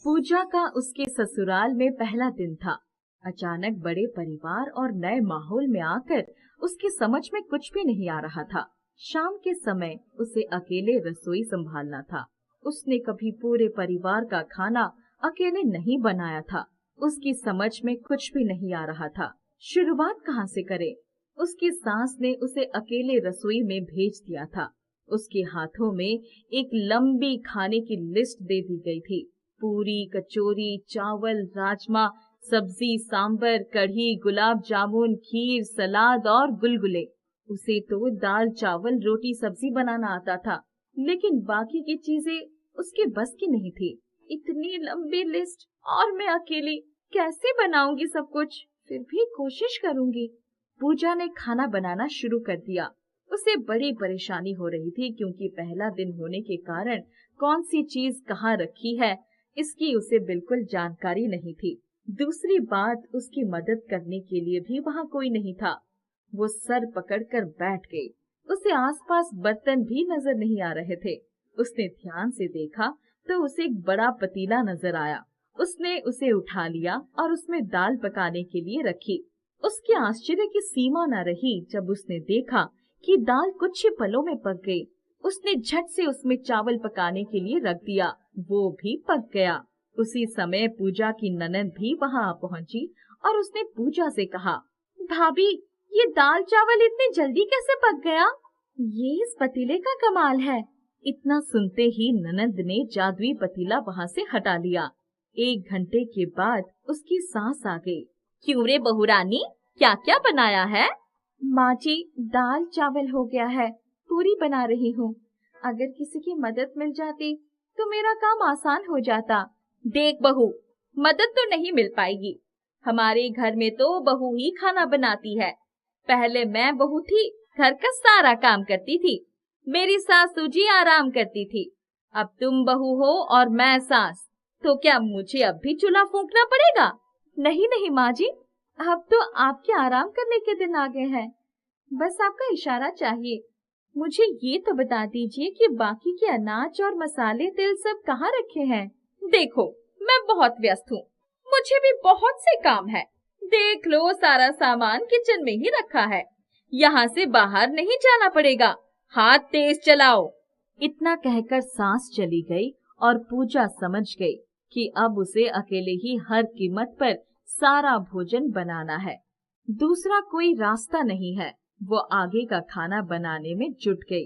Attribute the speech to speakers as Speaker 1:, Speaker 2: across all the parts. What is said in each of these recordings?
Speaker 1: पूजा का उसके ससुराल में पहला दिन था। अचानक बड़े परिवार और नए माहौल में आकर उसकी समझ में कुछ भी नहीं आ रहा था। शाम के समय उसे अकेले रसोई संभालना था। उसने कभी पूरे परिवार का खाना अकेले नहीं बनाया था। उसकी समझ में कुछ भी नहीं आ रहा था। शुरुआत कहाँ से करे? उसकी सास ने उसे अकेले रसोई में भेज दिया था। उसके हाथों में एक लंबी खाने की लिस्ट दे दी गई थी। पूरी, कचौरी, चावल, राजमा, सब्जी, सांबर, कढ़ी, गुलाब जामुन, खीर, सलाद और गुलगुले। उसे तो दाल, चावल, रोटी, सब्जी बनाना आता था, लेकिन बाकी की चीजें उसके बस की नहीं थी। इतनी लंबी लिस्ट और मैं अकेली कैसे बनाऊंगी सब कुछ? फिर भी कोशिश करूंगी। पूजा ने खाना बनाना शुरू कर दिया। उसे बड़ी परेशानी हो रही थी क्योंकि पहला दिन होने के कारण कौन सी चीज कहाँ रखी है इसकी उसे बिल्कुल जानकारी नहीं थी। दूसरी बात, उसकी मदद करने के लिए भी वहाँ कोई नहीं था। वो सर पकड़कर बैठ गई। उसे आसपास बर्तन भी नजर नहीं आ रहे थे। उसने ध्यान से देखा तो उसे एक बड़ा पतीला नजर आया। उसने उसे उठा लिया और उसमें दाल पकाने के लिए रखी। उसके आश्चर्य की सीमा न रही जब उसने देखा कि दाल कुछ ही पलों में पक गई। उसने झट से उसमें चावल पकाने के लिए रख दिया। वो भी पक गया। उसी समय पूजा की ननद भी वहां आ पहुंची और उसने पूजा से कहा, भाभी, ये दाल चावल इतनी जल्दी कैसे पक गया? ये इस पतीले का कमाल है। इतना सुनते ही ननद ने जादुई पतीला वहां से हटा लिया। 1 घंटे के बाद उसकी सास आ गई। क्यों रे बहू रानी, क्या क्या बनाया है? माँ जी, दाल चावल हो गया है, पूरी बना रही हूँ। अगर किसी की मदद मिल जाती तो मेरा काम आसान हो जाता। देख बहू, मदद तो नहीं मिल पाएगी। हमारे घर में तो बहू ही खाना बनाती है। पहले मैं बहू थी, घर का सारा काम करती थी। मेरी सासू जी आराम करती थी। अब तुम बहू हो और मैं सास, तो क्या मुझे अब भी चूल्हा फूंकना पड़ेगा? नहीं नहीं माँ जी, अब तो आपके आराम करने के दिन आ गए हैं। बस आपका इशारा चाहिए। मुझे ये तो बता दीजिए कि बाकी के अनाज और मसाले, तेल सब कहाँ रखे हैं? देखो, मैं बहुत व्यस्त हूँ, मुझे भी बहुत से काम है। देख लो, सारा सामान किचन में ही रखा है। यहाँ से बाहर नहीं जाना पड़ेगा। हाथ तेज चलाओ। इतना कहकर सास चली गई और पूजा समझ गई कि अब उसे अकेले ही हर कीमत पर सारा भोजन बनाना है। दूसरा कोई रास्ता नहीं है। वो आगे का खाना बनाने में जुट गई,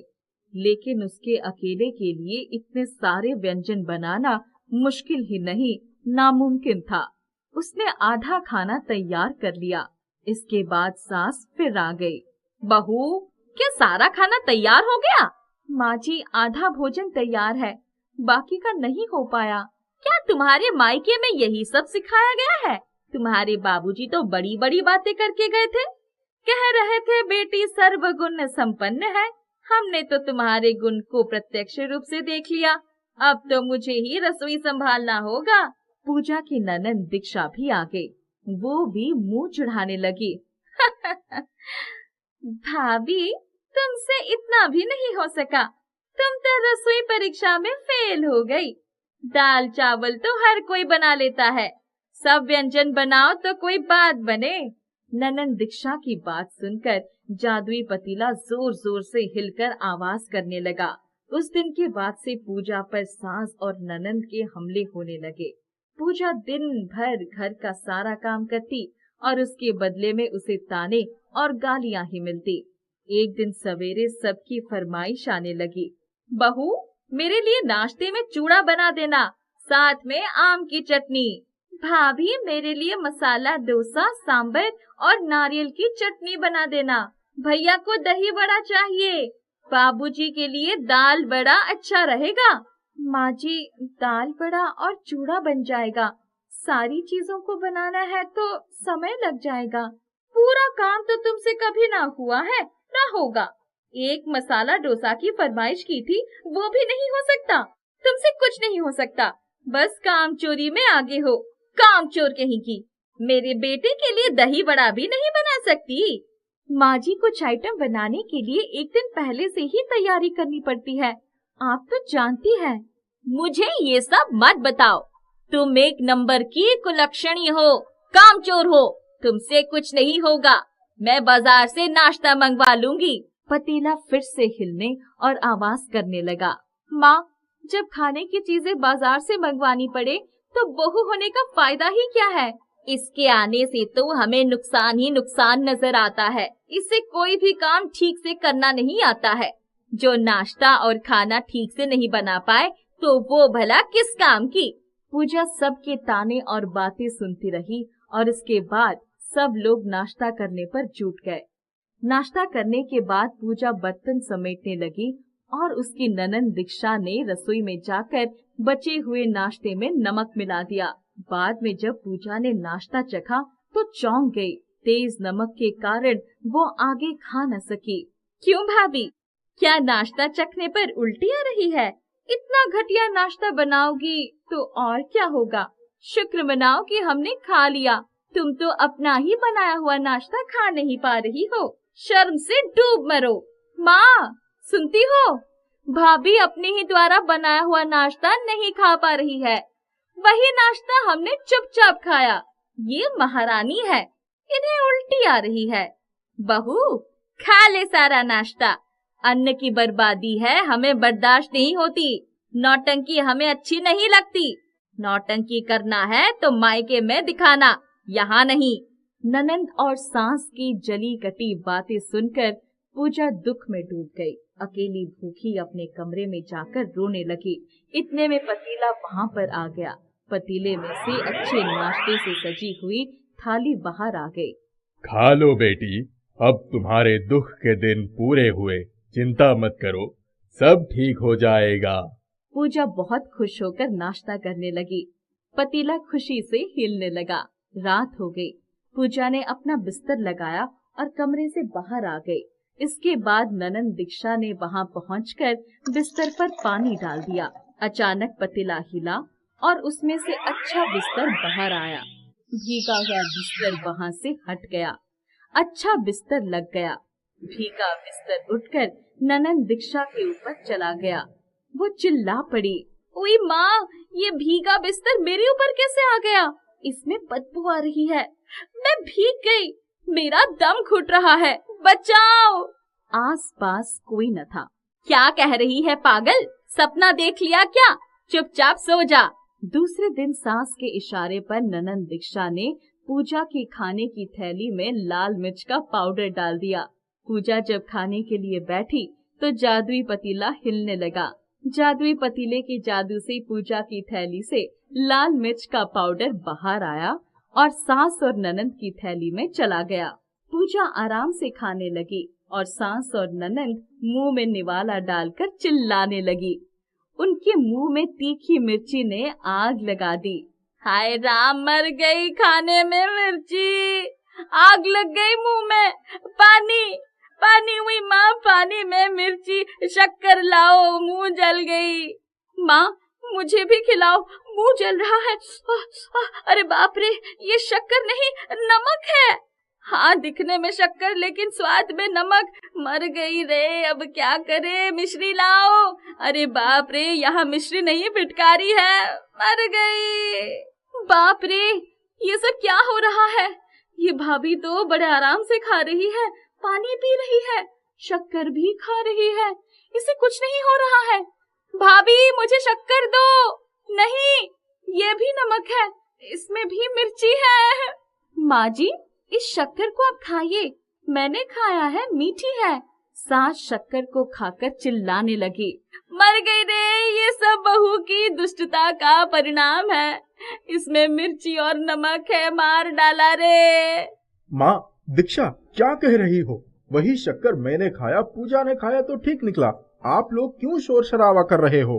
Speaker 1: लेकिन उसके अकेले के लिए इतने सारे व्यंजन बनाना मुश्किल ही नहीं, नामुमकिन था। उसने आधा खाना तैयार कर लिया। इसके बाद सास फिर आ गई। बहू, क्या सारा खाना तैयार हो गया? माँ जी, आधा भोजन तैयार है, बाकी का नहीं हो पाया। क्या तुम्हारे मायके में यही सब सिखाया गया है? तुम्हारे बाबूजी तो बड़ी बड़ी बातें करके गए थे। कह रहे थे बेटी सर्वगुण संपन्न है। हमने तो तुम्हारे गुण को प्रत्यक्ष रूप से देख लिया। अब तो मुझे ही रसोई संभालना होगा। पूजा की ननद दीक्षा भी आ गई। वो भी मुंह चढ़ाने लगी। भाभी, तुमसे इतना भी नहीं हो सका। तुम तो रसोई परीक्षा में फेल हो गई। दाल चावल तो हर कोई बना लेता है, सब व्यंजन बनाओ तो कोई बात बने। ननद दीक्षा की बात सुनकर जादुई पतीला जोर जोर से हिलकर आवाज करने लगा। उस दिन के बाद से पूजा पर सास और ननद के हमले होने लगे। पूजा दिन भर घर का सारा काम करती और उसके बदले में उसे ताने और गालियां ही मिलती। एक दिन सवेरे सबकी फरमाइश आने लगी। बहू, मेरे लिए नाश्ते में चूड़ा बना देना, साथ में आम की चटनी। भाभी, मेरे लिए मसाला डोसा, सांबर और नारियल की चटनी बना देना। भैया को दही बड़ा चाहिए। बाबूजी के लिए दाल बड़ा अच्छा रहेगा। माँ जी, दाल बड़ा और चूड़ा बन जाएगा। सारी चीजों को बनाना है तो समय लग जाएगा। पूरा काम तो तुमसे कभी ना हुआ है, ना होगा। एक मसाला डोसा की फरमाइश की थी, वो भी नहीं हो सकता। तुमसे कुछ नहीं हो सकता। बस काम चोरी में आगे हो, काम चोर कहीं की। मेरे बेटे के लिए दही बड़ा भी नहीं बना सकती। माँ जी, कुछ आइटम बनाने के लिए एक दिन पहले से ही तैयारी करनी पड़ती है, आप तो जानती हैं। मुझे ये सब मत बताओ। तुम एक नंबर की कुलक्षणी हो, कामचोर हो, तुमसे कुछ नहीं होगा। मैं बाजार से नाश्ता मंगवा लूंगी। पतीला फिर से हिलने और आवाज करने लगा। माँ, जब खाने की चीजें बाजार से मंगवानी पड़े तो बहू होने का फायदा ही क्या है? इसके आने से तो हमें नुकसान ही नुकसान नजर आता है। इससे कोई भी काम ठीक से करना नहीं आता है। जो नाश्ता और खाना ठीक से नहीं बना पाए तो वो भला किस काम की? पूजा सबके ताने और बातें सुनती रही और इसके बाद सब लोग नाश्ता करने पर जुट गए। नाश्ता करने के बाद पूजा बर्तन समेटने लगी और उसकी ननंद दीक्षा ने रसोई में जाकर बचे हुए नाश्ते में नमक मिला दिया। बाद में जब पूजा ने नाश्ता चखा तो चौंक गई। तेज नमक के कारण वो आगे खा न सकी। क्यों भाभी, क्या नाश्ता चखने पर उल्टी आ रही है? इतना घटिया नाश्ता बनाओगी तो और क्या होगा। शुक्र मनाओ कि हमने खा लिया। तुम तो अपना ही बनाया हुआ नाश्ता खा नहीं पा रही हो। शर्म से डूब मरो। माँ, सुनती हो? भाभी अपने ही द्वारा बनाया हुआ नाश्ता नहीं खा पा रही है। वही नाश्ता हमने चुपचाप खाया। ये महारानी है, इन्हें उल्टी आ रही है। बहू, खा ले सारा नाश्ता। अन्न की बर्बादी है, हमें बर्दाश्त नहीं होती। नौटंकी हमें अच्छी नहीं लगती। नौटंकी करना है तो मायके में दिखाना, यहाँ नहीं। ननंद और सास की जली कटी बातें सुनकर पूजा दुख में डूब गई। अकेली भूखी अपने कमरे में जाकर रोने लगी। इतने में पतीला वहाँ पर आ गया। पतीले में से अच्छे नाश्ते से सजी हुई थाली बाहर आ गई।
Speaker 2: खा लो बेटी, अब तुम्हारे दुख के दिन पूरे हुए। चिंता मत करो, सब ठीक हो जाएगा।
Speaker 1: पूजा बहुत खुश होकर नाश्ता करने लगी। पतीला खुशी से हिलने लगा। रात हो गई। पूजा ने अपना बिस्तर लगाया और कमरे से बाहर आ गई। इसके बाद ननंद दीक्षा ने वहां पहुंचकर बिस्तर पर पानी डाल दिया। अचानक पतीला हिला और उसमें से अच्छा बिस्तर बाहर आया। भीगा हुआ बिस्तर वहां से हट गया। अच्छा बिस्तर लग गया। भीगा बिस्तर उठकर ननंद दीक्षा के ऊपर चला गया। वो चिल्ला पड़ी, ओए माँ, ये भीगा बिस्तर मेरे ऊपर कैसे आ गया? इसमें बदबू आ रही है। मैं भीग गई, मेरा दम घुट रहा है, बचाओ। आसपास कोई न था। क्या कह रही है पागल? सपना देख लिया क्या? चुपचाप सो जा। दूसरे दिन सास के इशारे पर ननंद दीक्षा ने पूजा की खाने की थैली में लाल मिर्च का पाउडर डाल दिया। पूजा जब खाने के लिए बैठी तो जादुई पतीला हिलने लगा। जादुई पतीले के जादू से पूजा की थैली से लाल मिर्च का पाउडर बाहर आया और सास और ननंद की थैली में चला गया। पूजा आराम से खाने लगी और सास और ननंद मुंह में निवाला डालकर चिल्लाने लगी। उनके मुंह में तीखी मिर्ची ने आग लगा दी। हाय राम, मर गई खाने में मिर्ची, आग लग गई मुंह में। पानी पानी हुई माँ, पानी में मिर्ची, शक्कर लाओ, मुंह जल गई। माँ, मुझे भी खिलाओ, मुंह जल रहा है। अरे बाप रे, ये शक्कर नहीं, नमक है। हाँ, दिखने में शक्कर लेकिन स्वाद में नमक। मर गई रे, अब क्या करे? मिश्री लाओ। अरे बाप रे, यहाँ मिश्री नहीं फिटकारी है, मर गई। बाप रे, ये सब क्या हो रहा है? ये भाभी तो बड़े आराम से खा रही है, पानी पी रही है, शक्कर भी खा रही है, इसे कुछ नहीं हो रहा है। भाभी, मुझे शक्कर दो। नहीं, ये भी नमक है, इसमें भी मिर्ची है। माँ जी, इस शक्कर को आप खाइए, मैंने खाया है, मीठी है। सास शक्कर को खाकर चिल्लाने लगी। मर गई रे, ये सब बहू की दुष्टता का परिणाम है। इसमें मिर्ची और नमक है, मार डाला रे।
Speaker 3: माँ, दीक्षा क्या कह रही हो? वही शक्कर मैंने खाया, पूजा ने खाया तो ठीक निकला। आप लोग क्यों शोर शराबा कर रहे हो?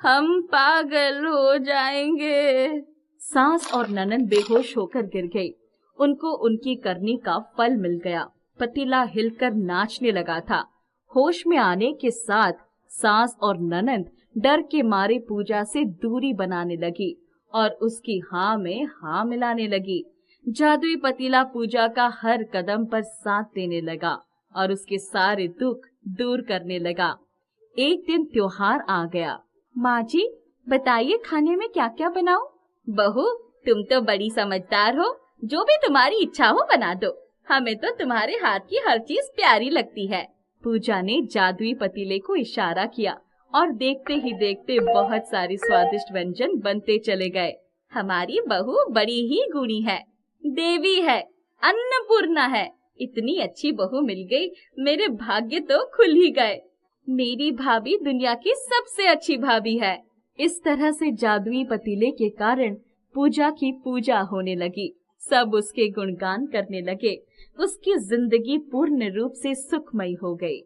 Speaker 1: हम पागल हो जाएंगे। सास और ननंद बेहोश होकर गिर गई। उनको उनकी करनी का फल मिल गया। पतीला हिलकर नाचने लगा था। होश में आने के साथ सास और ननंद डर के मारे पूजा से दूरी बनाने लगी और उसकी हाँ में हाँ मिलाने लगी। जादुई पतीला पूजा का हर कदम पर साथ देने लगा और उसके सारे दुख दूर करने लगा। एक दिन त्योहार आ गया। माँ जी, बताइए खाने में क्या क्या बनाऊं? बहू, तुम तो बड़ी समझदार हो, जो भी तुम्हारी इच्छा हो बना दो। हमें तो तुम्हारे हाथ की हर चीज प्यारी लगती है। पूजा ने जादुई पतीले को इशारा किया और देखते ही देखते बहुत सारे स्वादिष्ट व्यंजन बनते चले गए। हमारी बहू बड़ी ही गुणी है, देवी है, अन्नपूर्णा है। इतनी अच्छी बहू मिल गई, मेरे भाग्य तो खुल ही गए। मेरी भाभी दुनिया की सबसे अच्छी भाभी है। इस तरह से जादुई पतीले के कारण पूजा की पूजा होने लगी। सब उसके गुणगान करने लगे। उसकी जिंदगी पूर्ण रूप से सुखमयी हो गई।